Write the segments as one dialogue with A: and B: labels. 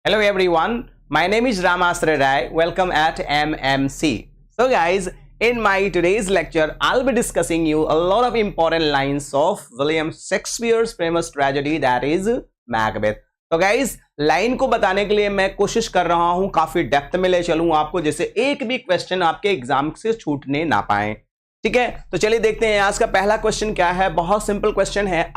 A: Hello everyone, my name is Ramasra Rai. Welcome at MMC. So guys, in my today's lecture, I'll be discussing you a lot of important lines of William Shakespeare's famous tragedy that is Macbeth. तो guys line को बताने के लिए मैं कोशिश कर रहा हूं काफी डेप्थ में ले चलूं आपको, जैसे एक भी क्वेश्चन आपके एग्जाम से छूटने ना पाए। ठीक है, तो चलिए देखते हैं आज का पहला क्वेश्चन क्या है। बहुत सिंपल क्वेश्चन है।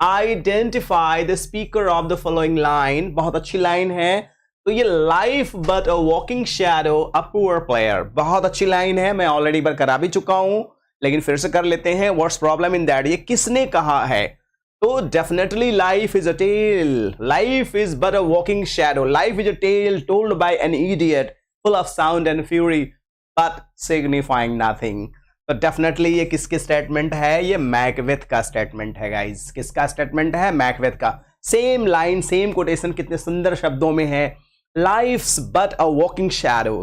A: Identify the speaker of the following line. बहुत अच्छी लाइन है। तो ये life but a walking shadow a poor player, बहुत अच्छी लाइन है। मैं ऑलरेडी बार करा भी चुका हूं, लेकिन फिर से कर लेते हैं। व्हाट्स प्रॉब्लम इन दैट, ये किसने कहा है? तो definitely life is a tale, life is but a walking shadow, life is a tale told by an idiot full of sound and fury but signifying nothing. तो definitely ये किसकी statement है? ये मैकबेथ का स्टेटमेंट है guys. किसका statement है? Macbeth का। सेम लाइन, सेम कोटेशन कितने सुंदर शब्दों में है। Life's but a walking shadow,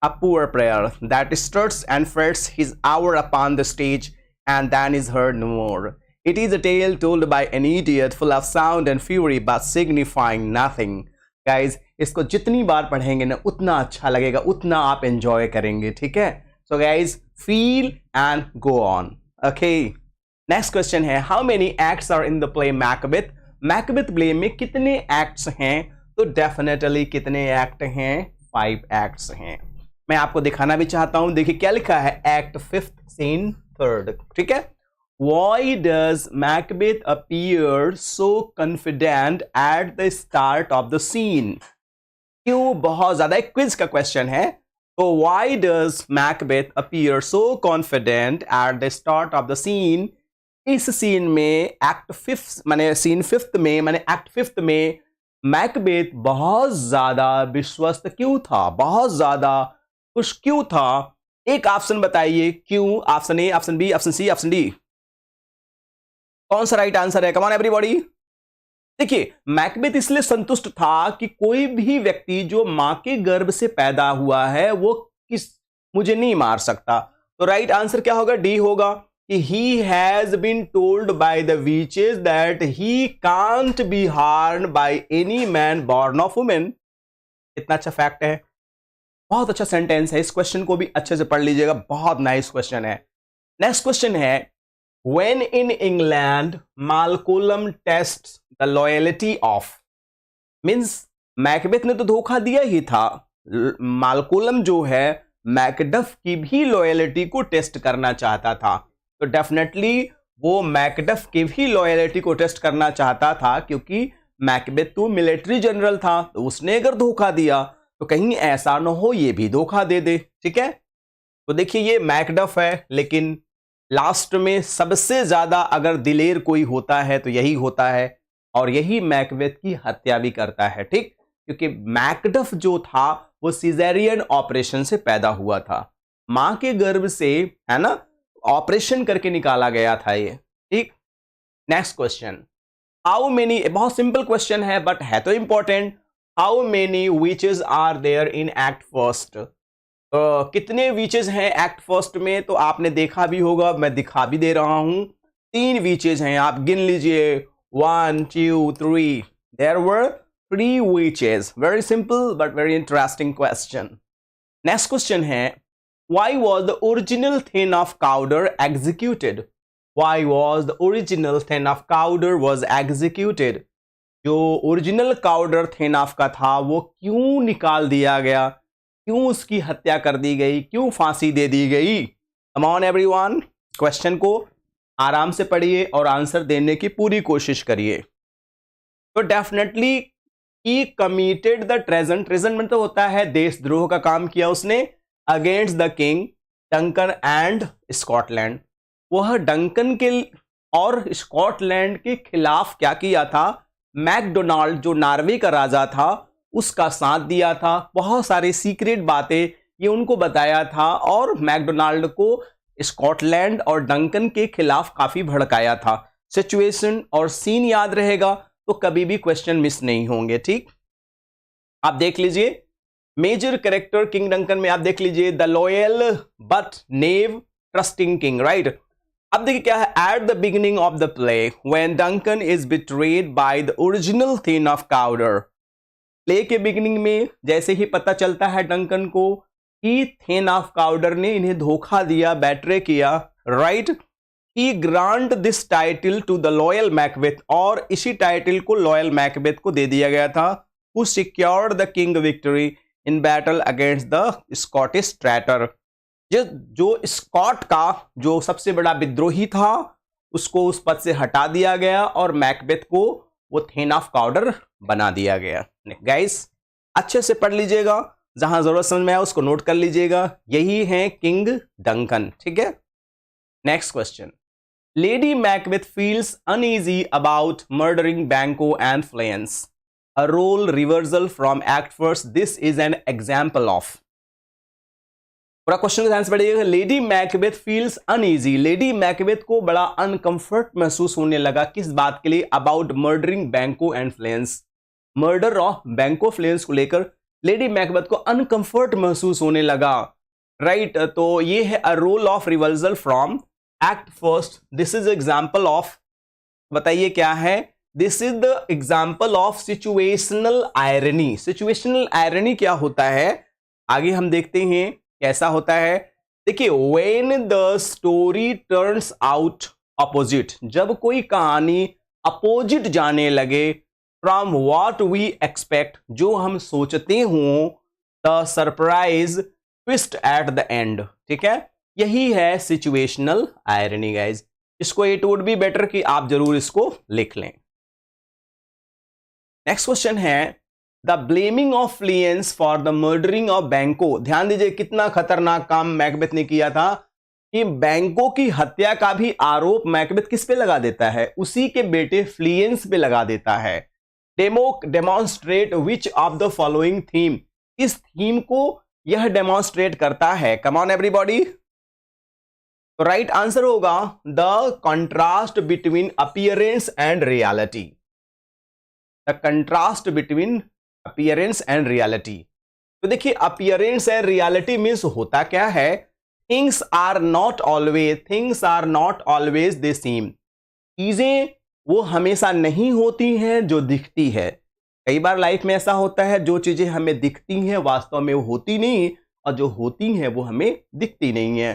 A: a poor player that struts and frets his hour upon the stage and then is heard no more. It is a tale told by an idiot full of sound and fury but signifying nothing. Guys, इसको जितनी बार पढ़ेंगे ना उतना अच्छा लगेगा, उतना आप enjoy करेंगे। ठीक है, so guys feel and go on. Okay, next question है, how many acts are in the play Macbeth? Macbeth play में कितने एक्ट्स हैं? तो डेफिनेटली कितने एक्ट हैं? 5 एक्ट्स हैं। मैं आपको दिखाना भी चाहता हूं। देखिए क्या लिखा है, एक्ट 5th सीन 3rd। ठीक है, Why does Macbeth appear so confident at the start of the scene? क्यों? बहुत ज्यादा एक क्विज का क्वेश्चन है। तो why does Macbeth appear so confident at the start of the scene? इस सीन में एक्ट 5th माने सीन 5th में माने एक्ट 5th में मैकबेथ बहुत ज्यादा विश्वस्त क्यों था? बहुत ज्यादा खुश क्यों था? एक ऑप्शन बताइए क्यों। Option A, option B, option C, option D. कौन सा राइट आंसर है? Come on everybody. देखिए, मैकबेथ इसलिए संतुष्ट था कि कोई भी व्यक्ति जो मां के गर्भ से पैदा हुआ है वो मुझे नहीं मार सकता। तो राइट आंसर क्या होगा? डी होगा कि he has been told by the witches that he can't be harmed by any man born of women. इतना अच्छा फैक्ट है, बहुत अच्छा सेंटेंस है। इस क्वेश्चन को भी अच्छे से पढ़ लीजिएगा, बहुत नाइस क्वेश्चन है। नेक्स्ट क्वेश्चन है, When in England, Malcolm tests the loyalty of, means Macbeth ने तो धोखा दिया ही था। मालकोलम जो है मैकडफ की भी लॉयलिटी को टेस्ट करना चाहता था। तो डेफिनेटली वो मैकडफ की भी लॉयलिटी को टेस्ट करना चाहता था, क्योंकि मैकबेथ तो मिलिट्री जनरल था। तो उसने अगर धोखा दिया तो कहीं ऐसा ना हो ये भी धोखा दे दे। ठीक है, तो देखिए ये मैकडफ है, लेकिन लास्ट में सबसे ज्यादा अगर दिलेर कोई होता है तो यही होता है, और यही मैकबेथ की हत्या भी करता है। ठीक, क्योंकि मैकडफ जो था वो सिजेरियन ऑपरेशन से पैदा हुआ था, मां के गर्भ से, है ना, ऑपरेशन करके निकाला गया था ये। ठीक, नेक्स्ट क्वेश्चन, हाउ मेनी, बहुत सिंपल क्वेश्चन है बट है तो important. How many witches are there in act 1st? कितने वीचेज हैं एक्ट 1st में? तो आपने देखा भी होगा, मैं दिखा भी दे रहा हूं। 3 वीचेज हैं, आप गिन लीजिए। 1 2 3। There were 3 witches. Very simple but very interesting question. Next question है, why was the original thane of Cawdor executed? Why was the original thane of Cawdor was executed? जो ओरिजिनल काउडर थेन ऑफ का था वो क्यों निकाल दिया गया? क्यों उसकी हत्या कर दी गई? क्यों फांसी दे दी गई? कम ऑन एवरीवन, क्वेश्चन को आराम से पढ़िए और आंसर देने की पूरी कोशिश करिए। तो definitely he committed the treason. Treason मतलब होता है देशद्रोह का काम किया उसने, against the king Duncan and Scotland. वह डंकन के और स्कॉटलैंड के खिलाफ क्या किया था? मैकडोनाल्ड जो नॉर्वे का राजा था उसका साथ दिया था। बहुत सारी सीक्रेट बातें ये उनको बताया था, और मैकडोनाल्ड को स्कॉटलैंड और डंकन के खिलाफ काफी भड़काया था। सिचुएशन और सीन याद रहेगा तो कभी भी क्वेश्चन मिस नहीं होंगे। ठीक, आप देख लीजिए मेजर कैरेक्टर किंग डंकन में, आप देख लीजिए the loyal but naive trusting king, right. अब देखिए क्या है, at the beginning of the play when Duncan is betrayed by the original thane of Cawdor, play के बिगिनिंग में जैसे ही पता चलता है डंकन को कि थेन ऑफ काउडर ने इन्हें धोखा दिया, बैट्रे किया, right, he grant this title to the loyal Macbeth, और इसी टाइटल को लॉयल मैकबेथ को दे दिया गया था, who secured the king victory in battle against the Scottish traitor. जो स्कॉट का जो सबसे बड़ा विद्रोही था उसको उस पद से हटा दिया गया और मैकबेथ को वो थेन ऑफ काउडर बना दिया गया। गाइस अच्छे से पढ़ लीजिएगा, जहां जरूरत समझ में आया उसको नोट कर लीजिएगा। यही है किंग डंकन, ठीक है। Next question, Lady Macbeth feels uneasy about murdering Banquo and Fleance, a role reversal from act first, this is an example of. पूरा क्वेश्चन का ध्यान से पढ़िएगा। Lady Macbeth feels uneasy, Lady Macbeth को बड़ा uncomfort महसूस होने लगा, किस बात के लिए, about murdering Banquo and फ्लेंस, murder of बैंको फ्लेंस को लेकर लेडी मैकबेथ को अनकंफर्ट महसूस होने लगा, राइट। तो ये है a role of reversal from act first, this is example of, बताइए क्या है, this is the example of situational irony. Situational irony क्या होता है आगे हम देखते हैं कैसा होता है। देखिए, when the story turns out opposite, जब कोई कहानी अपोजिट जाने लगे फ्रॉम व्हाट वी एक्सपेक्ट, जो हम सोचते हों, the surprise twist at the end, ठीक है, यही है सिचुएशनल आयरनी गाइज। इसको इट वुड बी बेटर कि आप जरूर इसको लिख लें। नेक्स्ट क्वेश्चन है, the blaming of Fleance for the murdering of Banquo. ध्यान दीजिए कितना खतरनाक काम मैकबेथ ने किया था कि बैंको की हत्या का भी आरोप मैकबेथ किस पे लगा देता है, उसी के बेटे फ्लिएंस पे लगा देता है। Demonstrate which of the following theme, इस थीम को यह डेमोन्स्ट्रेट करता है, कम ऑन एवरीबॉडी। तो राइट आंसर होगा the contrast between appearance and reality, the contrast between appearance and reality. तो देखिए, अपीयरेंस एंड रियलिटी मीन्स होता क्या है, things are not always the same, चीजें वो हमेशा नहीं होती हैं जो दिखती है। कई बार लाइफ में ऐसा होता है, जो चीजें हमें दिखती हैं वास्तव में वो होती नहीं, और जो होती हैं वो हमें दिखती नहीं है।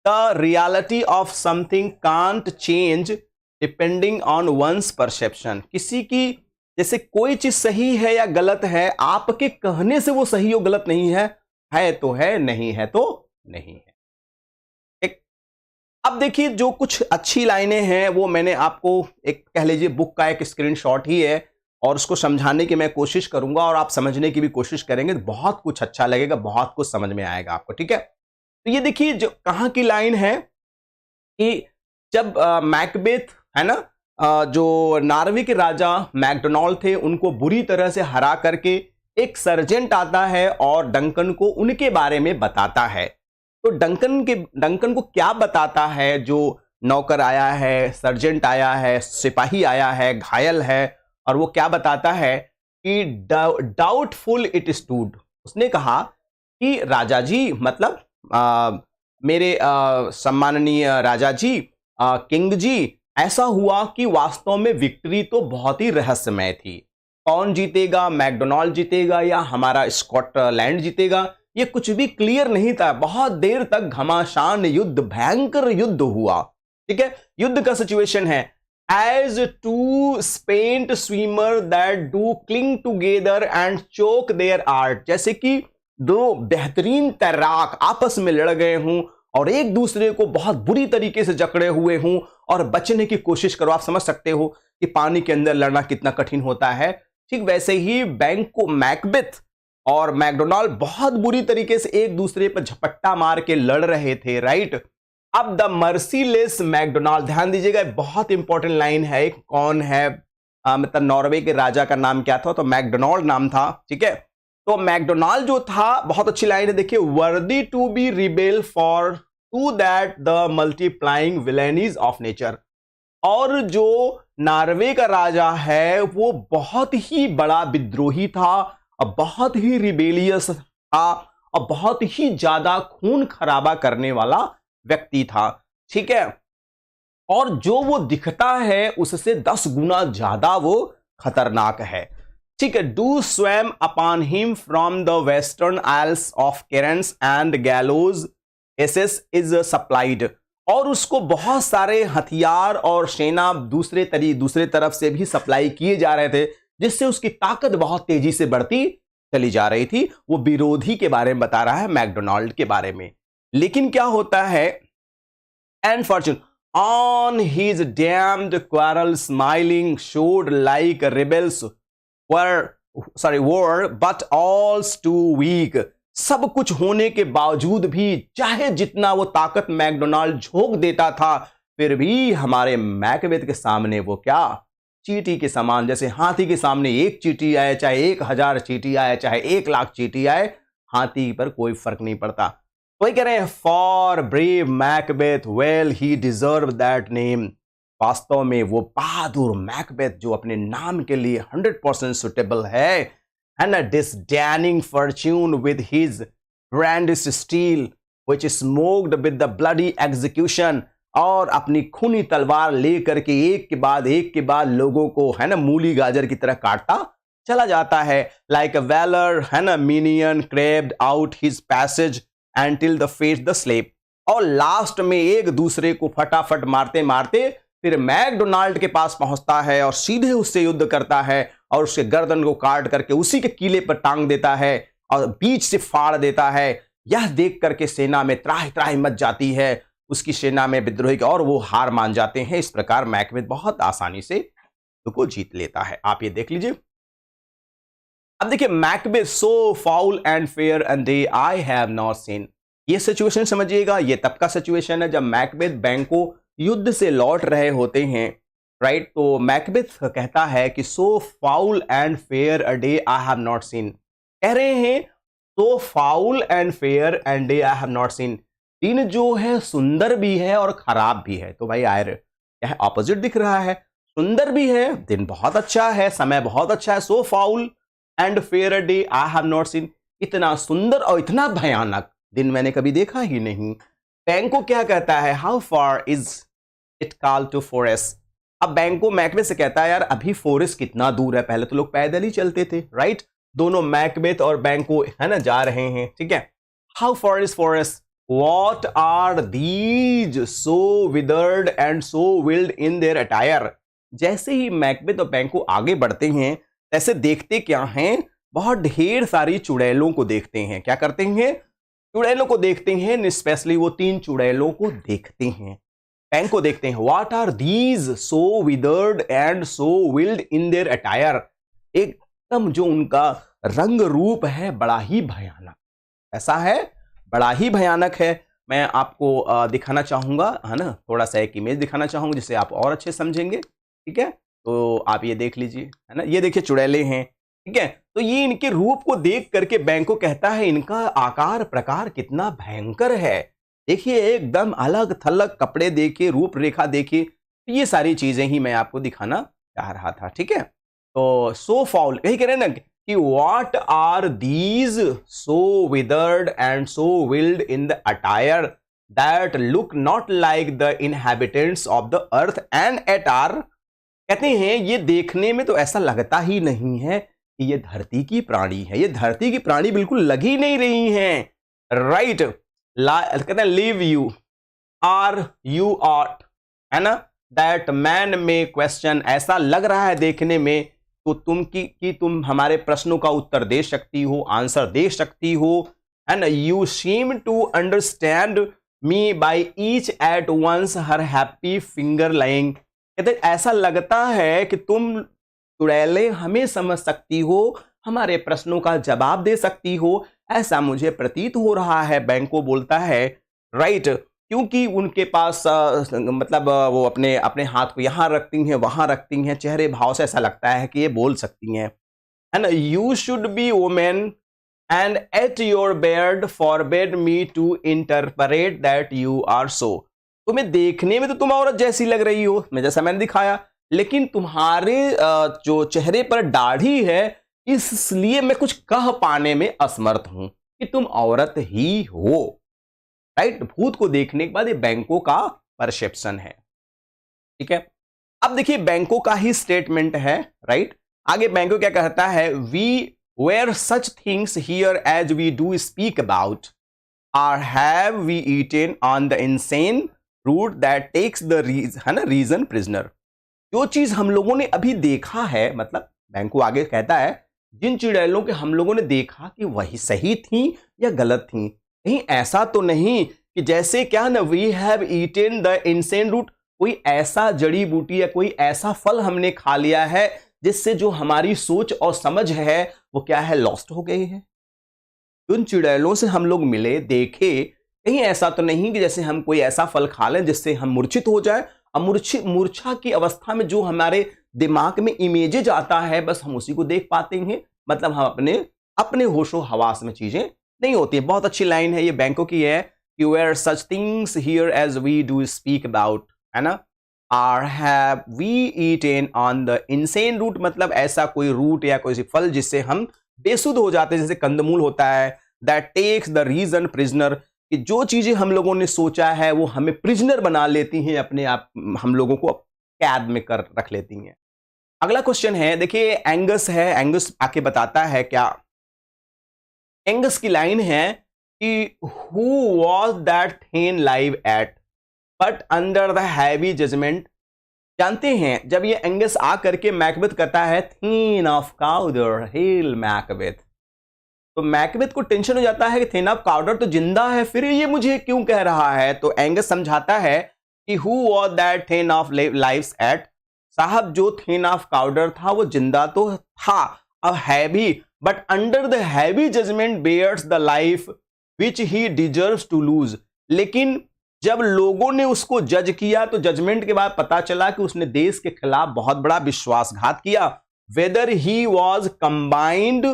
A: The reality of something can't change depending on one's perception, किसी की जैसे कोई चीज सही है या गलत है, आपके कहने से वो सही और गलत नहीं है तो है, नहीं है तो नहीं है। एक अब देखिए, जो कुछ अच्छी लाइनें हैं वो मैंने आपको एक कह लीजिए बुक का एक स्क्रीनशॉट ही है, और उसको समझाने की मैं कोशिश करूंगा और आप समझने की भी कोशिश करेंगे तो बहुत कुछ अच्छा लगेगा, बहुत कुछ समझ में आएगा आपको, ठीक है। तो ये देखिए जो कहां की लाइन है कि जब मैकबेथ है ना, जो नॉर्वे के राजा मैकडोनाल्ड थे उनको बुरी तरह से हरा करके एक सर्जेंट आता है और डंकन को उनके बारे में बताता है। तो डंकन को क्या बताता है, जो नौकर आया है, सर्जेंट आया है, सिपाही आया है, घायल है, और वो क्या बताता है कि डाउटफुल इट स्टूड, उसने कहा कि राजा जी, मतलब मेरे सम्माननीय राजा जी, किंग जी, ऐसा हुआ कि वास्तव में विक्ट्री तो बहुत ही रहस्यमय थी। कौन जीतेगा, मैकडोनाल्ड जीतेगा या हमारा स्कॉटलैंड जीतेगा, ये कुछ भी क्लियर नहीं था। बहुत देर तक घमासान युद्ध, भयंकर युद्ध हुआ, ठीक है। युद्ध का सिचुएशन है, as two spent swimmers that do cling together and choke their art, जैसे कि दो बेहतरीन तैराक आपस में लड़ गए हों और एक दूसरे को बहुत बुरी तरीके से जकड़े हुए हों और बचने की कोशिश करो। आप समझ सकते हो कि पानी के अंदर लड़ना कितना कठिन होता है। ठीक वैसे ही मैकबेथ और मैकडोनाल्ड बहुत बुरी तरीके से एक दूसरे पर झपट्टा मार के लड़ रहे थे, राइट। अब द मर्सीलेस मैकडोनाल्ड, ध्यान दीजिएगा बहुत इंपॉर्टेंट लाइन है, कौन है, मतलब नॉर्वे के राजा का नाम क्या था, तो मैकडोनाल्ड नाम था, ठीक है। तो मैकडोनाल्ड जो था, बहुत अच्छी लाइन है, देखिए, worthy to be rebel for to that the multiplying villainies of nature, और जो नॉर्वे का राजा है वो बहुत ही बड़ा विद्रोही था और बहुत ही रिबेलियस था और बहुत ही ज्यादा खून खराबा करने वाला व्यक्ति था, ठीक है। और जो वो दिखता है उससे 10 गुना ज्यादा वो खतरनाक है। ठीक है, do swarm upon him from the western isles of kerns and gallowglasses is supplied. और उसको बहुत सारे हथियार और सेना दूसरे तरफ से भी सप्लाई किए जा रहे थे, जिससे उसकी ताकत बहुत तेजी से बढ़ती चली जा रही थी। वो विरोधी के बारे में बता रहा है, मैकडोनाल्ड के बारे में। लेकिन क्या होता है, and fortune on his damned quarrel smiling showed like rebels whore but all's too weak. सब कुछ होने के बावजूद भी, चाहे जितना वो ताकत मैकडोनाल्ड झोंक देता था, फिर भी हमारे मैकबेथ के सामने वो क्या, चींटी के समान। जैसे हाथी के सामने एक चींटी आए, चाहे 1000 चींटी आए, चाहे 1,00,000 चींटी आए, हाथी पर कोई फर्क नहीं पड़ता। वही कह रहे हैं, for brave Macbeth well he deserve that name. वास्तव में वो बहादुर मैकबेथ जो अपने नाम के लिए 100% सुटेबल है, and a disdaining fortune with his brandished steel which smoked with the bloody execution। और अपनी खूनी तलवार लेकर के एक के बाद लोगों को, है ना, मूली गाजर की तरह काटता चला जाता है। like a valor, है ना, minion craved out his passage until the face the slave। और लास्ट में एक दूसरे को फटाफट मारते मारते फिर मैकडोनाल्ड के पास पहुंचता है और सीधे उससे युद्ध करता है और उसके गर्दन को काट करके उसी के किले पर टांग देता है और बीच से फाड़ देता है। यह देख करके सेना में त्राहि त्राहि मच जाती है, उसकी सेना में विद्रोही, और वो हार मान जाते हैं। इस प्रकार मैकबेथ बहुत आसानी से युद्ध को जीत लेता है। आप ये देख लीजिए। अब देखिए, Macbeth so foul and fair and day I have not scene. ये सिचुएशन समझिएगा, ये तब का सिचुएशन है जब मैकबेथ बैंको युद्ध से लौट रहे होते हैं, राइट। तो मैकबेथ कहता है कि so foul and fair a day I have not seen. कह रहे हैं so foul and fair and day I have not seen. दिन जो है सुंदर भी है और खराब भी है। तो भाई आयर क्या है, ऑपोजिट दिख रहा है। सुंदर भी है, दिन बहुत अच्छा है, समय बहुत अच्छा है। So foul and fair a day I have not seen. इतना सुंदर और इतना भयानक दिन मैंने कभी देखा ही नहीं। बैंको क्या कहता है, how far is it call to forest. अब बैंको मैकबेथ से कहता है, यार अभी फॉरेस्ट कितना दूर है, पहले तो लोग पैदल ही चलते थे, राइट। दोनों मैकबेथ और बैंको, है ना, जा रहे हैं, ठीक है। How far is forest, what are these so withered and so wild in their attire. जैसे ही मैकबेथ और बैंको आगे बढ़ते हैं, ऐसे देखते क्या हैं, बहुत ढेर सारी चुड़ैलों को देखते हैं। क्या करते हैं, चुड़ैलों को देखते हैं, स्पेशली वो 3 चुड़ैलों को देखते हैं। बैंक को देखते हैं, what are these so withered and so wild in their attire. एकदम जो उनका रंग रूप है बड़ा ही भयानक, ऐसा है, बड़ा ही भयानक है। मैं आपको दिखाना चाहूंगा, है ना, थोड़ा सा एक इमेज दिखाना चाहूंगा जिससे आप और अच्छे समझेंगे, ठीक है। तो आप ये देख लीजिए, है ना, ये देखिए चुड़ैले हैं, ठीक है। तो ये इनके रूप को देख करके बैंक को कहता है, इनका आकार प्रकार कितना भयंकर है। देखिए एकदम अलग थलग कपड़े देखिए, रूपरेखा देखिए। ये सारी चीजें ही मैं आपको दिखाना चाह रहा था, ठीक है। तो सो फाउल, यही कह रहे हैं ना कि what are these so withered and so wild in the attire that look not like the inhabitants of the earth and yet are. कहते हैं ये देखने में तो ऐसा लगता ही नहीं है कि ये धरती की प्राणी है। ये धरती की प्राणी बिल्कुल लग ही नहीं रही हैं, राइट। कहते हैं live you are you art, है ना, दैट मैन में क्वेश्चन। ऐसा लग रहा है देखने में तो तुम कि तुम हमारे प्रश्नों का उत्तर दे सकती हो, आंसर दे सकती हो, है ना। You seem to understand me by each at once her happy finger lying. कहते ऐसा लगता है कि तुम चुड़ैलें हमें समझ सकती हो, हमारे प्रश्नों का जवाब दे सकती हो, ऐसा मुझे प्रतीत हो रहा है। बैंको बोलता है, राइट, क्योंकि उनके पास मतलब वो अपने अपने हाथ को यहां रखती हैं, वहां रखती हैं, चेहरे भाव से ऐसा लगता है कि ये बोल सकती हैं, है ना। You should be women and at your bed forbid me to interpret that you are so. तुम्हें देखने में तो तुम औरत जैसी लग रही हो, मैं जैसा मैंने दिखाया, लेकिन तुम्हारे जो चेहरे पर दाढ़ी है, इसलिए मैं कुछ कह पाने में असमर्थ हूं कि तुम औरत ही हो, राइट। भूत को देखने के बाद ये बैंको का परसेप्शन है, ठीक है। अब देखिए बैंको का ही स्टेटमेंट है, राइट। आगे बैंको क्या कहता है, we were such things here as we do speak about are have we eaten on the insane root that takes the reason prisoner. जो चीज हम लोगों ने अभी देखा है, मतलब बैंको आगे कहता है जिन चुड़ैलों के हम लोगों ने देखा कि वही सही थी या गलत थी, कहीं ऐसा तो नहीं कि जैसे क्या ना, we have eaten the insane root, कोई ऐसा जड़ी बूटी या कोई ऐसा फल हमने खा लिया है जिससे जो हमारी सोच और समझ है वो क्या है, लॉस्ट हो गई है। उन चुड़ैलों से हम लोग मिले देखे, कहीं ऐसा तो नहीं कि जैसे हम कोई ऐसा फल खा लें जिससे हम मूर्छित हो जाए, और मूर्छा की अवस्था में जो हमारे दिमाग में इमेजेज आता है बस हम उसी को देख पाते हैं, मतलब हम अपने अपने होशो हवास में चीजें नहीं होती। बहुत अच्छी लाइन है ये बैंको की है, you were such things here as we do speak about, है ना, are have we eaten on the insane root, मतलब ऐसा कोई रूट या कोई फल जिससे हम बेसुध हो जाते हैं, जैसे कंदमूल होता है, that takes the reason prisoner, कि जो चीजें हम लोगों ने सोचा है वो हमें प्रिजनर बना लेती हैं, अपने आप हम लोगों को कैद में कर रख लेती हैं। अगला क्वेश्चन है, देखिए एंगस है, एंगस आके बताता है क्या, एंगस की लाइन है कि who was that thin live at but under the heavy judgement. जानते हैं जब ये एंगस आ करके मैकबेथ कहता है थीन ऑफ काउडर हेल मैकबेथ, तो मैकबेथ को टेंशन हो जाता है कि थीन ऑफ काउडर तो जिंदा है, फिर ये मुझे क्यों कह रहा है। तो एंगस समझाता है कि who was that thin of lives at, साहब जो थीन ऑफ काउडर था वो जिंदा तो था, अब है भी, but under the heavy judgement bears the life which he deserves to lose. लेकिन जब लोगों ने उसको जज किया तो जजमेंट के बाद पता चला कि उसने देश के खिलाफ बहुत बड़ा विश्वासघात किया। Whether he was combined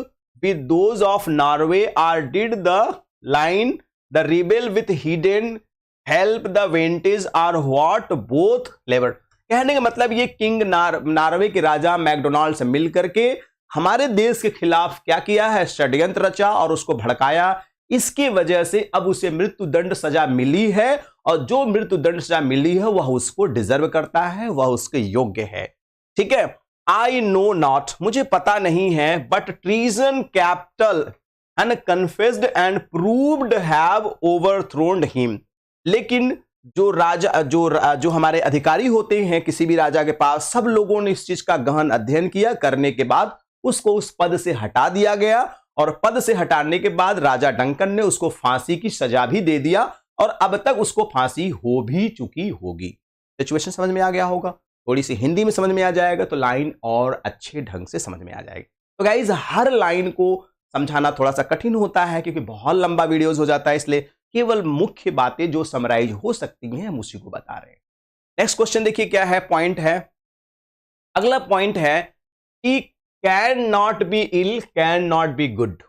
A: with those of Norway or did the line the rebel with hidden help the vantage or what both लेवर। कहने का मतलब ये किंग नॉर्वे के राजा मैकडोनाल्ड से मिलकर के हमारे देश के खिलाफ क्या किया है, षड्यंत्र रचा और उसको भड़काया, इसकी वजह से अब उसे मृत्यु दंड सजा मिली है, और जो मृत्यु दंड सजा मिली है वह उसको डिजर्व करता है, वह उसके योग्य है। ठीक है, आई नो नॉट, मुझे पता नहीं है, but treason capital and confessed and proved have overthroned him. लेकिन जो राजा जो हमारे अधिकारी होते हैं किसी भी राजा के पास, सब लोगों ने इस चीज का गहन अध्ययन किया, करने के बाद उसको उस पद से हटा दिया गया, और पद से हटाने के बाद राजा डंकन ने उसको फांसी की सजा भी दे दिया, और अब तक उसको फांसी हो भी चुकी होगी। सिचुएशन समझ में आ गया होगा, थोड़ी सी हिंदी में समझ में आ जाएगा तो लाइन और अच्छे ढंग से समझ में आ जाएगी। तो गाइज हर लाइन को समझाना थोड़ा सा कठिन होता है क्योंकि बहुत लंबा वीडियोस हो जाता है, इसलिए केवल मुख्य बातें जो समराइज हो सकती हैं हम उसी को बता रहे हैं। नेक्स्ट क्वेश्चन देखिए क्या है, पॉइंट है, अगला पॉइंट है कि can not be ill can not be good.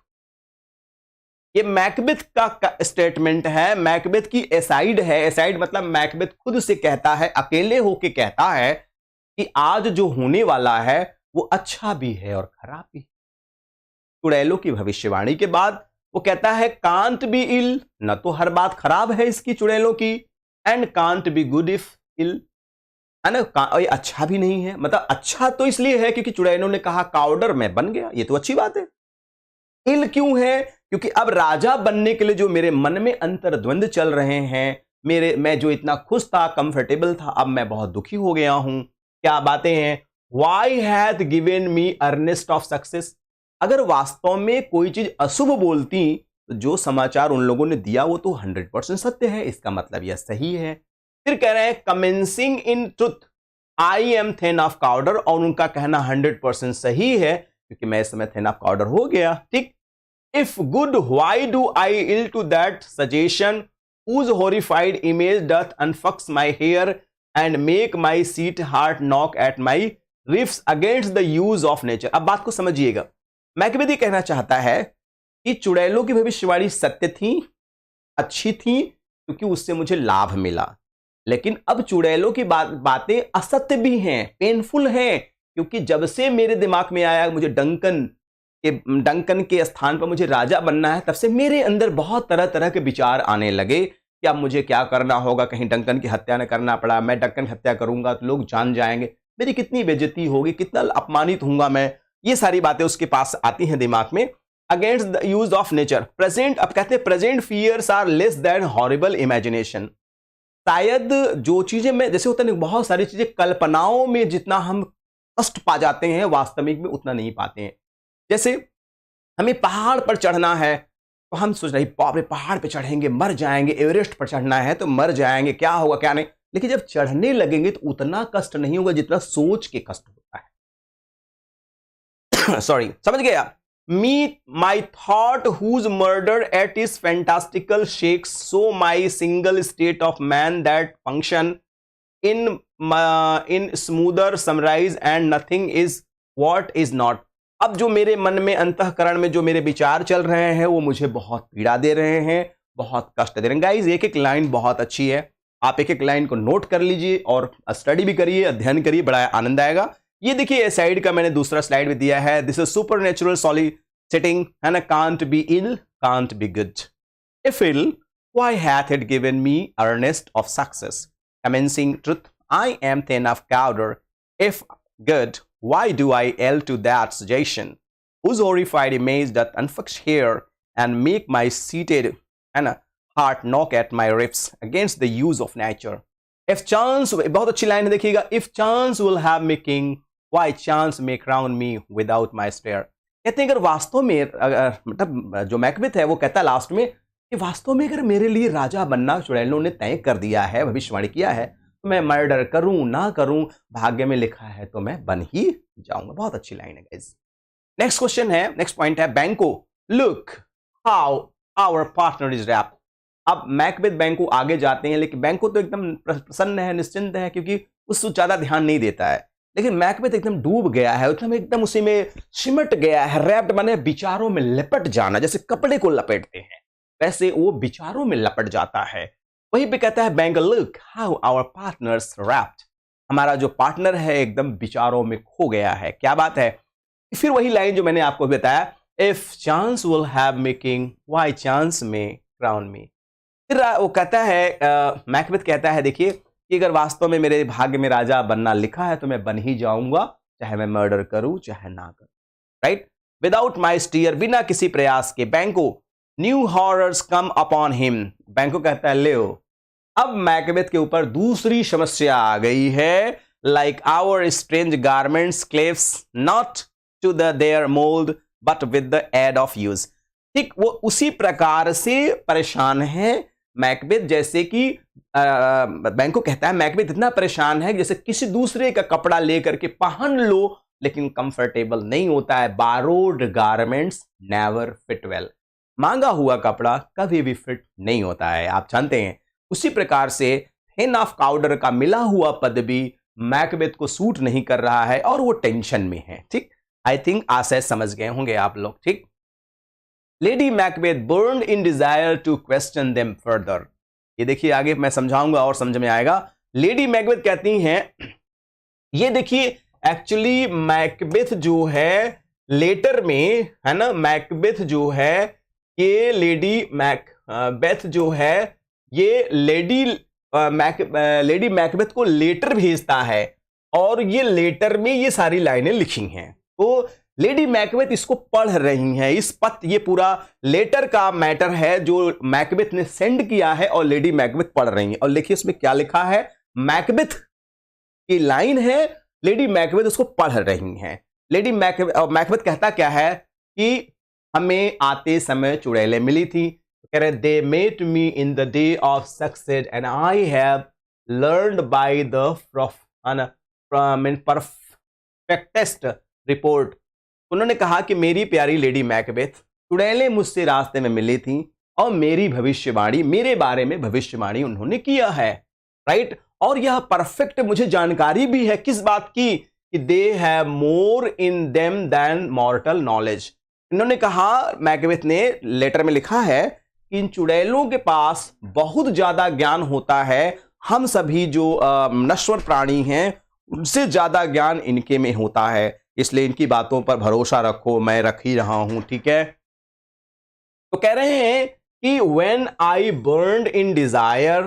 A: ये मैकबेथ का स्टेटमेंट है, मैकबेथ की एसाइड है। एसाइड मतलब मैकबेथ खुद से कहता है, अकेले होके कहता है कि आज जो होने वाला है वो अच्छा भी है और खराब भी। चुड़ैलों की भविष्यवाणी के बाद वो कहता है कांट बी इल, न तो हर बात खराब है इसकी चुड़ैलों की, and can't be good if ill, है ना, ये अच्छा भी नहीं है। मतलब अच्छा तो इसलिए है क्योंकि चुड़ैलों ने कहा काउडर में बन गया, ये तो अच्छी बात है। इल क्यों है, क्योंकि अब राजा बनने के लिए जो मेरे मन में अंतर्द्वंद चल रहे हैं, मैं जो इतना खुश था, कंफर्टेबल था, अब मैं बहुत दुखी हो गया हूं। क्या बातें हैं, why hath given me earnest of success. अगर वास्तव में कोई चीज अशुभ बोलती तो जो समाचार उन लोगों ने दिया वो तो 100% सत्य है, इसका मतलब यह सही है। फिर कह रहे हैं commencing in truth I am thane of Cawdor, और उनका कहना 100% सही है क्योंकि मैं इस समय थेन ऑफ काउडर हो गया। ठीक, if good why do I ill to that suggestion whose horrified image doth unfux my hair and make my seat heart knock at my ribs against the use of nature। अब बात को समझिएगा, Macbeth कहना चाहता है कि चुड़ैलों की भविष्यवाणी सत्य थी, अच्छी थी क्योंकि उससे मुझे लाभ मिला, लेकिन अब चुड़ैलों की बातें असत्य भी हैं, पेनफुल हैं, क्योंकि जब से मेरे दिमाग में आया मुझे डंकन के स्थान पर मुझे राजा बनना है, तब से मेरे अंदर बहुत तरह तरह के विचार आने लगे कि अब मुझे क्या करना होगा, कहीं डंकन की हत्या न करना पड़ा, मैं डंकन की हत्या करूंगा तो लोग जान जाएंगे, मेरी कितनी बेइज्जती होगी, कितना अपमानित होऊंगा मैं, ये सारी बातें उसके पास आती हैं दिमाग में। Against the use of nature, present, अब कहते हैं present fears are less than horrible imagination. शायद जो चीजें मैं, जैसे होता है बहुत सारी चीजें कल्पनाओं में जितना हम कष्ट पा जाते हैं वास्तविक में उतना नहीं पाते हैं। जैसे हमें पहाड़ पर चढ़ना है तो हम सोच रहे बाप रे पहाड़ पे चढ़ेंगे मर जाएंगे, एवरेस्ट पर चढ़ना है तो मर जाएंगे, क्या होगा क्या नहीं, लेकिन जब चढ़ने लगेंगे तो उतना कष्ट नहीं होगा जितना सोच के कष्ट होता है। सॉरी, समझ गया? Me my thought whose murder yet is fantastical shakes so my single state of man that function in smoother surmise and nothing is what is not. अब जो मेरे मन में अंतःकरण में जो मेरे विचार चल रहे हैं वो मुझे बहुत पीड़ा दे रहे हैं, बहुत कष्ट दे रहे हैं। गाइस एक एक लाइन बहुत अच्छी है, आप एक एक लाइन को नोट कर लीजिए और स्टडी भी करिए, अध्ययन करिए, बड़ा आनंद आएगा। ये देखिए साइड का मैंने दूसरा स्लाइड भी दिया है, this is supernatural soliciting है ना, can't be ill can't be good. If ill why hath it given me earnest of success, commencing truth I am thin of powder, if good why do I yell to that suggestion, whose horrified image doth unfix here and make my seated and heart knock at my ribs against the use of nature. If chance, बहुत अच्छी line देखिएगा, if chance will have me king, why chance may crown me without my stare. कहते हैं अगर वास्तव में मतलब जो मैकबेथ है वो कहता है लास्ट में कि वास्तव में अगर मेरे लिए राजा बनना चुड़ैलों ने तय कर दिया है, भविष्यवाणी किया है, तो मैं मर्डर करूं ना करूं, भाग्य में लिखा है तो मैं बन ही जाऊंगा। बहुत अच्छी लाइन है गाइस। नेक्स्ट क्वेश्चन है, नेक्स्ट पॉइंट है Banquo, look how our partner is rapt. अब मैकबेथ बैंको आगे जाते हैं, लेकिन बैंको तो एकदम प्रसन्न है, निश्चिंत है, क्योंकि उससे ज्यादा ध्यान नहीं देता है। लेकिन मैकबेथ एकदम डूब गया है, एकदम उसी में सिमट गया है। रैप्ड माने विचारों में लिपट जाना, जैसे कपड़े को लपेटते हैं वैसे वो विचारों में लपट जाता है। वहीं पे कहता है Banquo, look how our partners rapt, हमारा जो पार्टनर है एकदम विचारों में खो गया है। क्या बात है? फिर वही लाइन जो मैंने आपको बताया, if chance will have me king why chance में क्राउन मी। फिर वो कहता है, मैकबेथ कहता है देखिए कि अगर वास्तव में मेरे भाग्य में राजा बनना लिखा है तो मैं बन ही जाऊंगा, चाहे मैं मर्डर करूं चाहे ना करूं, राइट। विदाउट माई स्टीयर, बिना किसी प्रयास के। बैंको, new horrors come upon him, बैंको कहता है ले अब मैकबेथ के ऊपर दूसरी समस्या आ गई है। Like our strange garments cleaves not to the their mould but with the aid of use. ठीक वो उसी प्रकार से परेशान है मैकबेथ, जैसे कि बैंको कहता है मैकबेथ इतना परेशान है जैसे किसी दूसरे का कपड़ा लेकर के पहन लो लेकिन कंफर्टेबल नहीं होता है। Borrowed garments never fit well, मांगा हुआ कपड़ा कभी भी फिट नहीं होता है, आप जानते हैं। उसी प्रकार से थिन ऑफ पाउडर का मिला हुआ पद भी मैकबेथ को सूट नहीं कर रहा है और वो टेंशन में है। ठीक, आई थिंक आशय समझ गए होंगे आप लोग। ठीक, lady Macbeth burned in desire to question them further. ये देखिए आगे मैं समझाऊंगा और समझ में आएगा। लेडी मैकबेथ कहती हैं, ये देखिए एक्चुअली मैकबेथ जो है लेटर में है ना, मैकबेथ जो है ये लेडी मैकबेथ जो है ये लेडी मैकबेथ को लेटर भेजता है और ये लेटर में ये सारी लाइनें लिखी हैं। तो लेडी मैकबेथ इसको पढ़ रही हैं, इस पत्र, ये पूरा लेटर का मैटर है जो मैकबेथ ने सेंड किया है और लेडी मैकबेथ पढ़ रही हैं। और देखिए इसमें क्या लिखा है, मैकबेथ की लाइन है, लेडी मैकबेथ उसको पढ़ रही हैं। लेडी मैकबेथ कहता क्या है कि हमें आते समय चुड़ैलें मिली थी, कह रहे they met me in the day of success and I have learned by the perfectest report. उन्होंने कहा कि मेरी प्यारी लेडी मैकबेथ, चुड़ैलें मुझसे रास्ते में मिली थी और मेरी भविष्यवाणी, मेरे बारे में भविष्यवाणी उन्होंने किया है, राइट। और यह परफेक्ट मुझे जानकारी भी है किस बात की, कि they have more in them than mortal knowledge. इन्होंने कहा, मैकबेथ ने लेटर में लिखा है कि इन चुड़ैलों के पास बहुत ज्यादा ज्ञान होता है, हम सभी जो नश्वर प्राणी हैं उनसे ज्यादा ज्ञान इनके में होता है, इसलिए इनकी बातों पर भरोसा रखो, मैं रख ही रहा हूं। ठीक है, तो कह रहे हैं कि when I burned in desire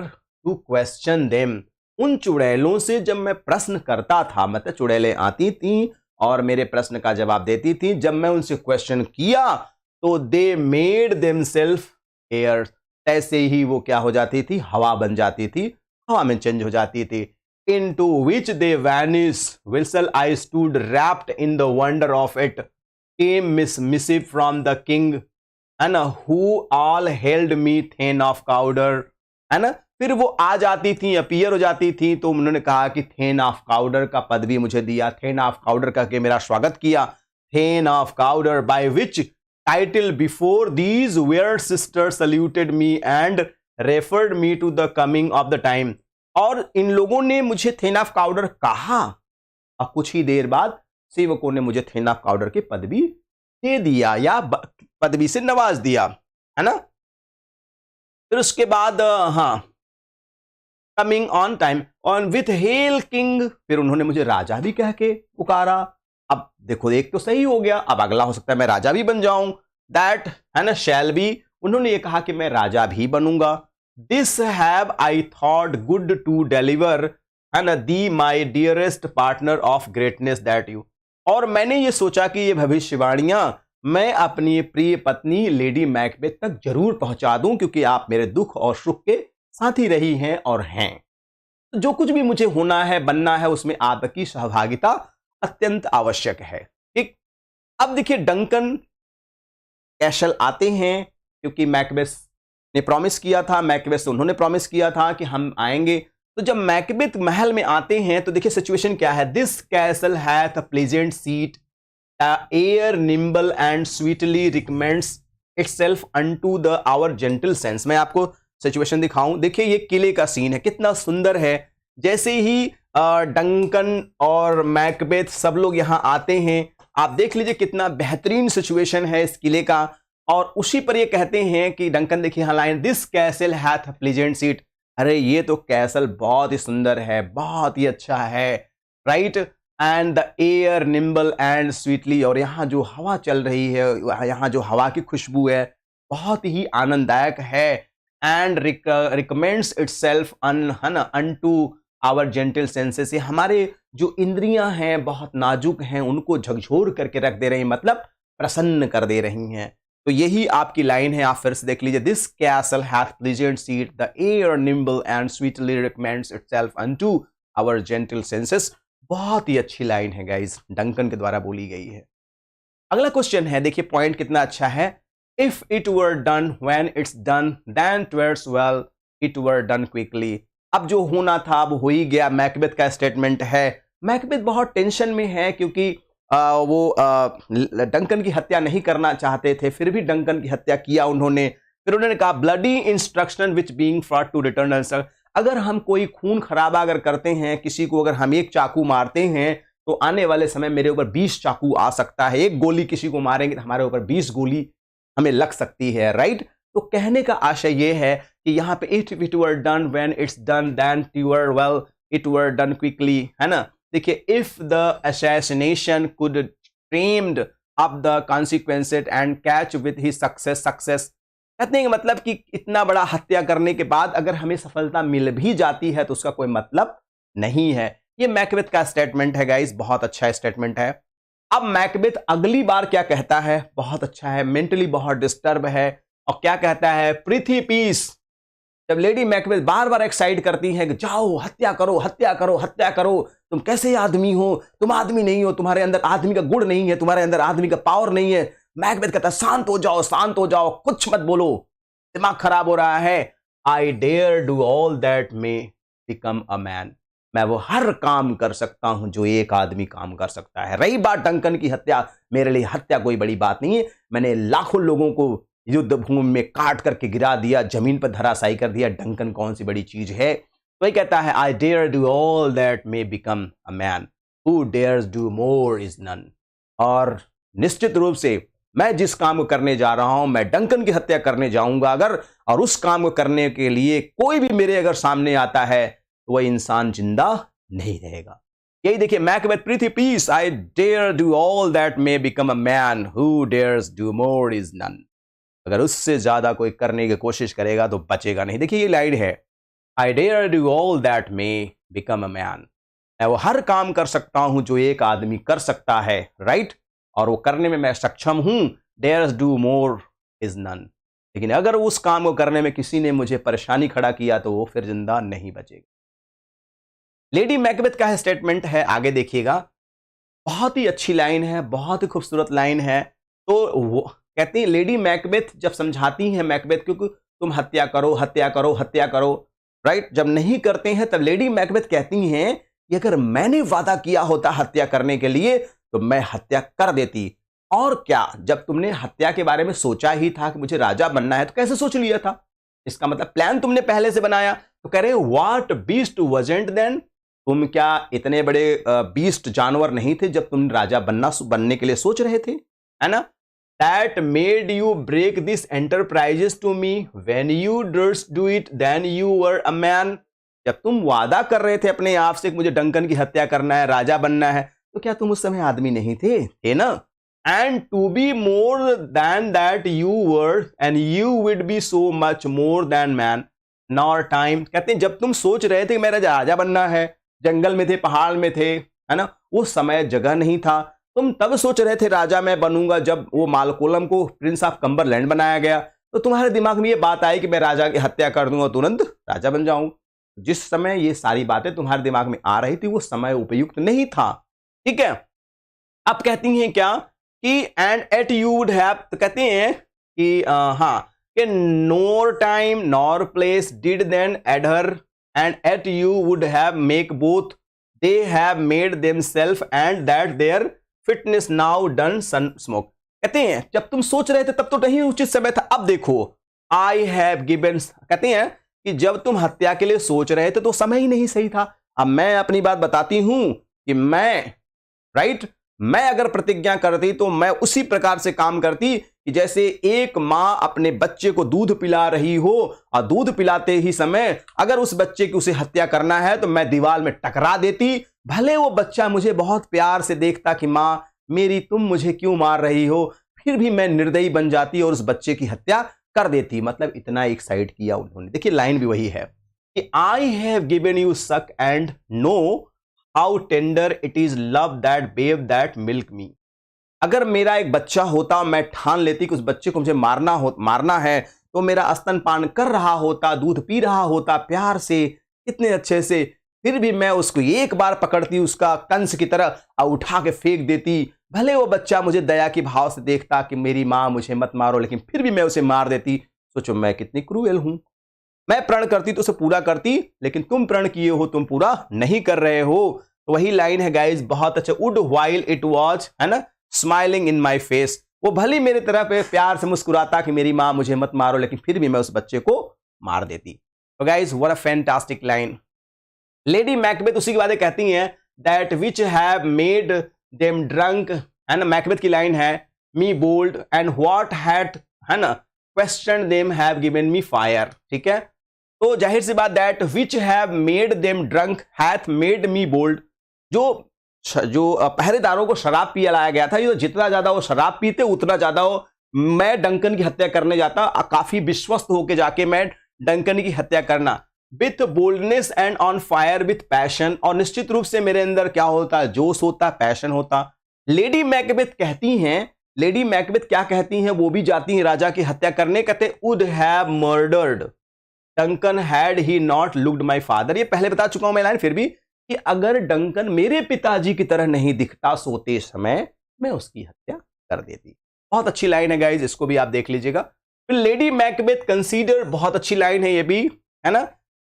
A: to question them, उन चुड़ैलों से जब मैं प्रश्न करता था, मतलब चुड़ैलें आती थी और मेरे प्रश्न का जवाब देती थी। जब मैं उनसे क्वेश्चन किया तो दे मेड देमसेल्फ एयर, ऐसे ही वो क्या हो जाती थी, हवा बन जाती थी, हवा में चेंज हो जाती थी। Into which they vanish, whistle I stood wrapped in the wonder of it, came missive from the king, है ना, who all held me thin of powder, है ना। फिर वो आ जाती थी, अपीयर हो जाती थी, तो उन्होंने कहा कि थेन ऑफ काउडर का पद भी मुझे दिया, थेन ऑफ काउडर का के मेरा स्वागत किया, thane of Cawdor, by which title before these weird sisters saluted me and referred me to the coming of the time। और इन लोगों ने मुझे थेन ऑफ काउडर कहा और कुछ ही देर बाद सेवकों ने मुझे थेन ऑफ काउडर की पदवी दे दिया या पदवी से नवाज दिया, है ना। फिर उसके बाद हाँ, coming on time on with hello king, फिर उन्होंने मुझे राजा भी कह के पुकारा। अब देखो, एक तो सही हो गया, अब अगला हो सकता है मैं राजा भी बन जाऊं, दैट, है ना, शैल बी, उन्होंने ये कहा कि मैं राजा भी बनूंगा। This have I thought good to deliver, है ना, thee my dearest partner of greatness that you, और मैंने ये सोचा कि ये भविष्यवाणियां मैं अपनी प्रिय पत्नी लेडी मैकबेथ तक जरूर पहुंचा दूं, क्योंकि आप मेरे दुख और सुख के साथी रही हैं और हैं। तो जो कुछ भी मुझे होना है, बनना है, उसमें आपकी सहभागिता अत्यंत आवश्यक है। ठीक, अब देखिए डंकन कैशल आते हैं, क्योंकि मैकबेथ ने प्रॉमिस किया था, मैकबेथ से उन्होंने प्रॉमिस किया था कि हम आएंगे। तो जब मैकबेथ महल में आते हैं तो देखिए सिचुएशन क्या है। This castle hath a pleasant seat, air nimble and sweetly recommends itself unto the our gentle sense. मैं आपको सिचुएशन दिखाऊं, देखिए ये किले का सीन है, कितना सुंदर है। जैसे ही डंकन और मैकबेथ सब लोग यहां आते हैं, आप देख लीजिए कितना बेहतरीन सिचुएशन है इस किले का। और उसी पर ये कहते हैं कि डंकन, देखिए यहां line, this castle hath a pleasant seat, अरे ये तो कैसल बहुत ही सुंदर है, बहुत ही अच्छा है, right, and the air nimble and sweetly, और यहाँ जो हवा चल रही है, यहाँ जो हवा की खुशबू है बहुत ही आनंददायक है। And recommends itself unto our gentle senses, हमारे जो इंद्रियां हैं बहुत नाजुक हैं, उनको झकझोर करके रख दे रही हैं, मतलब प्रसन्न कर दे रही हैं। तो यही आपकी लाइन है, आप फिर से देख लीजिए। This castle hath pleasant seat, the air nimble and sweetly recommends itself unto our gentle senses. बहुत ही अच्छी लाइन है गाइस, डंकन के द्वारा बोली गई है। अगला क्वेश्चन है, देखिए पॉइंट कितना अच्छा है। If it were done when it's done, then ट्वेर्स well it were done quickly. अब जो होना था अब हो ही गया, मैकबेथ का स्टेटमेंट है। मैकबेथ बहुत टेंशन में है, क्योंकि वो डंकन की हत्या नहीं करना चाहते थे, फिर भी डंकन की हत्या किया उन्होंने। फिर उन्होंने कहा bloody instruction which being fraught to return answer, अगर हम कोई खून खराबा अगर करते हैं, किसी को अगर हम एक चाकू मारते हैं तो आने वाले समय मेरे ऊपर 20 चाकू आ सकता है। एक गोली किसी को मारेंगे तो हमारे ऊपर 20 गोली हमें लग सकती है, राइट। तो कहने का आशय यह है कि यहाँ पे it were done when it's done, then ट्वेर well it were done quickly, है ना। देखिए, if the assassination could framed up the consequences and catch with his success, कहते हैं कि मतलब कि इतना बड़ा हत्या करने के बाद अगर हमें सफलता मिल भी जाती है तो उसका कोई मतलब नहीं है। ये मैकबेथ का स्टेटमेंट है गाइस, बहुत अच्छा स्टेटमेंट है। अब मैकबेथ अगली बार क्या कहता है, बहुत अच्छा है, मेंटली बहुत डिस्टर्ब है, और क्या कहता है, पृथ्वी पीस। जब लेडी मैकबेथ बार बार एक्साइट करती है कि जाओ हत्या करो, हत्या करो, हत्या करो, तुम कैसे आदमी हो, तुम आदमी नहीं हो, तुम्हारे अंदर आदमी का गुण नहीं है, तुम्हारे अंदर आदमी का पावर नहीं है। मैकबेथ कहता है शांत हो जाओ, शांत हो जाओ, कुछ मत बोलो, दिमाग खराब हो रहा है। I dare do all that may become a man, मैं वो हर काम कर सकता हूं जो एक आदमी काम कर सकता है। रही बात डंकन की हत्या, मेरे लिए हत्या कोई बड़ी बात नहीं है, मैंने लाखों लोगों को युद्ध भूमि में काट करके गिरा दिया, जमीन पर धराशायी कर दिया, डंकन कौन सी बड़ी चीज है। तो ये कहता है I dare do all that may become a man, who dares do more is none. और निश्चित रूप से मैं जिस काम को करने जा रहा हूं, मैं डंकन की हत्या करने जाऊंगा अगर, और उस काम को करने के लिए कोई भी मेरे अगर सामने आता है तो वह इंसान जिंदा नहीं रहेगा। यही देखिए मैकबेथ, पृथ्वी पीस, I dare do all that may become a man, who dares do more is none. अगर उससे ज्यादा कोई करने की कोशिश करेगा तो बचेगा नहीं। देखिए ये लाइन है, I dare do all that may become a man, मैं वो हर काम कर सकता हूं जो एक आदमी कर सकता है, राइट, और वो करने में मैं सक्षम हूं। Dares do more is none. लेकिन अगर उस काम को करने में किसी ने मुझे परेशानी खड़ा किया तो वो फिर जिंदा नहीं बचेगा। लेडी मैकबेथ का स्टेटमेंट है, आगे देखिएगा, बहुत ही अच्छी लाइन है, बहुत ही खूबसूरत लाइन है। तो वो कहती है, लेडी मैकबेथ जब समझाती हैं मैकबेथ को कि तुम हत्या करो, हत्या करो, हत्या करो, राइट, जब नहीं करते हैं तब लेडी मैकबेथ कहती हैं कि अगर मैंने वादा किया होता हत्या करने के लिए तो मैं हत्या कर देती। और क्या, जब तुमने हत्या के बारे में सोचा ही था कि मुझे राजा बनना है तो कैसे सोच लिया था? इसका मतलब प्लान तुमने पहले से बनाया। तो कह रहे व्हाट बीस्ट वाजंट देन, तुम क्या इतने बड़े बीस्ट जानवर नहीं थे जब तुम राजा बनने के लिए सोच रहे थे, है ना? That made you break this enterprises to me when you durst do it then you were a man। जब तुम वादा कर रहे थे अपने आप से कि मुझे डंकन की हत्या करना है, राजा बनना है, तो क्या तुम उस समय आदमी नहीं थे ना? And to be more than that you were and you would be so much more than man nor time। कहते हैं जब तुम सोच रहे थे कि मेरा राजा बनना है, जंगल में थे, पहाड़ में थे, है ना, वो समय जगह नहीं था। तुम तब सोच रहे थे राजा मैं बनूंगा जब वो मालकोलम को प्रिंस ऑफ कम्बरलैंड बनाया गया, तो तुम्हारे दिमाग में ये बात आई कि मैं राजा की हत्या कर दूंगा, तुरंत राजा बन जाऊं। जिस समय ये सारी बातें तुम्हारे दिमाग में आ रही थी वो समय उपयुक्त नहीं था, ठीक है। अब कहती हैं क्या कि and yet you would have, तो कहते हैं कि कि nor time nor place did then adhere and yet you would have make both they have made themselves and that their fitness now done sun smoke. कहते हैं जब तुम सोच रहे थे तब तो नहीं उचित समय था, अब देखो आई हैव गिवन। कहते हैं कि जब तुम हत्या के लिए सोच रहे थे तो समय ही नहीं सही था। अब मैं अपनी बात बताती हूं कि मैं, राइट, मैं अगर प्रतिज्ञा करती तो मैं उसी प्रकार से काम करती कि जैसे एक मां अपने बच्चे को दूध पिला रही हो और दूध पिलाते ही समय अगर उस बच्चे की उसे हत्या करना है तो मैं दीवार में टकरा देती, भले वो बच्चा मुझे बहुत प्यार से देखता कि मां मेरी तुम मुझे क्यों मार रही हो, फिर भी मैं निर्दयी बन जाती और उस बच्चे की हत्या कर देती। मतलब इतना एक्साइट किया उन्होंने। देखिए लाइन भी वही है कि I have given you suck and know how tender it is love that babe that milk me. अगर मेरा एक बच्चा होता, मैं ठान लेती कि उस बच्चे को मुझे मारना है, तो मेरा स्तनपान कर रहा होता, दूध पी रहा होता प्यार से, कितने अच्छे से, फिर भी मैं उसको एक बार पकड़ती उसका कंस की तरह और उठा के फेंक देती। भले वो बच्चा मुझे दया के भाव से देखता कि मेरी माँ मुझे मत मारो, लेकिन फिर भी मैं उसे मार देती। सोचो मैं कितनी क्रूएल हूं। मैं प्रण करती तो उसे पूरा करती, लेकिन तुम प्रण किए हो, तुम पूरा नहीं कर रहे हो। तो वही लाइन है गाइज, बहुत अच्छा। वुड व्हाइल इट वाज, है ना, स्माइलिंग इन माई फेस, वो भली मेरी तरफ प्यार से मुस्कुराता कि मेरी माँ मुझे मत मारो, लेकिन फिर भी मैं उस बच्चे को मार देती। तो guys what a fantastic line. Lady Macbeth उसी के बाद कहती हैं that which have made them drunk, है ना, मैकबेथ की लाइन है me bold and what had, है ना, question them have given me fire. ठीक है, तो जाहिर सी बात that which have made them drunk hath made me bold, जो पहरेदारों को शराब पिलाया गया था, ये जितना ज्यादा वो शराब पीते उतना ज्यादा वो मैं डंकन की हत्या करने जाता, काफी विश्वस्त होकर जाके मैं डंकन की हत्या करना with boldness and on fire with passion, और निश्चित रूप से मेरे अंदर क्या होता, जोश होता, पैशन होता। लेडी मैकबेथ कहती हैं, लेडी मैकबेथ क्या कहती हैं, वो भी जाती हैं राजा की हत्या करने, कहते would have murdered Duncan had he not looked my father. ये पहले बता चुका हूं मैं लाइन, फिर भी कि अगर डंकन मेरे पिताजी की तरह नहीं दिखता सोते समय, मैं उसकी हत्या कर देती। बहुत अच्छी लाइन है गाइज, इसको भी आप देख लीजिएगा। फिर लेडी मैकबेथ कंसीडर, बहुत अच्छी लाइन है ये भी, है ना,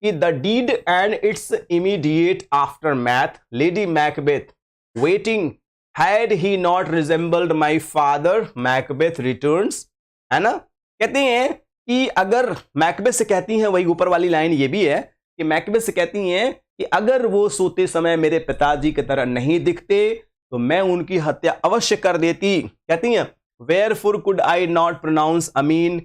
A: कि the deed and its immediate aftermath lady Macbeth waiting had he not resembled my father Macbeth returns, है ना। कहते हैं कि अगर मैकबेथ से कहती हैं, वही ऊपर वाली लाइन ये भी है कि मैकबेथ से कहती हैं कि अगर वो सोते समय मेरे पिताजी की तरह नहीं दिखते तो मैं उनकी हत्या अवश्य कर देती। कहती हैं वेयरफॉर कुड आई नॉट प्रोनाउंस अमीन।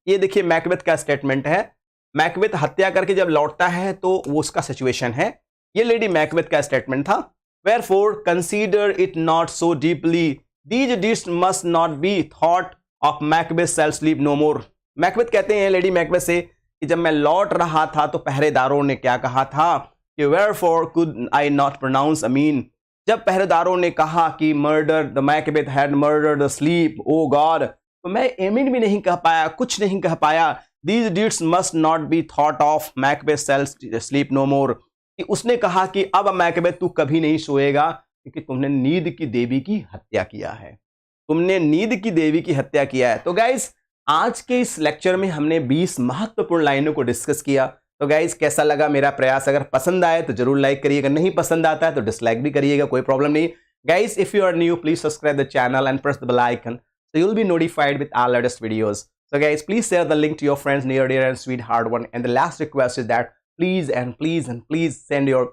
A: ये देखिए मैकबेथ का स्टेटमेंट है। मैकबेथ हत्या करके जब लौटता है तो वो उसका सिचुएशन है, ये लेडी मैकबेथ का स्टेटमेंट था। Wherefore consider it not so deeply these deeds must not be thought of Macbeth shall sleep no more. Macbeth कहते हैं लेडी मैकबेथ से कि जब मैं लौट रहा था तो पहरेदारों ने क्या कहा था कि कि wherefore could I not pronounce Amin? जब पहरेदारों ने कहा कि murder the Macbeth had murdered the sleep, oh God, तो मैं एमिन भी नहीं कह पाया, कुछ नहीं कह पाया. These deeds must not be thought of. Macbeth shall sleep no more. कि उसने कहा कि अब मैकबेथ तू कभी नहीं सोएगा क्योंकि तुमने नींद की देवी की हत्या किया है. तुमने नींद की देवी की हत्या किया है. तो गाइस आज के इस लेक्चर में हमने 20 महत्वपूर्ण लाइनों को डिस्कस किया. तो गाइस कैसा लगा मेरा प्रयास? अगर पसंद आए तो जरूर लाइक करिएगा, नहीं पसंद आता है तो डिसलाइक भी करिएगा, कोई प्रॉब्लम नहीं. Guys if you are new please subscribe the channel and press the bell icon so you'll be notified with our latest videos. So guys, please share the link to your friends, near, dear and sweetheart one. And the last request is that please send your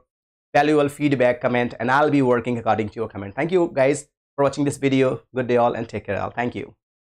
A: valuable feedback, comment, and I'll be working according to your comment. Thank you guys for watching this video. Good day all and take care all. Thank you.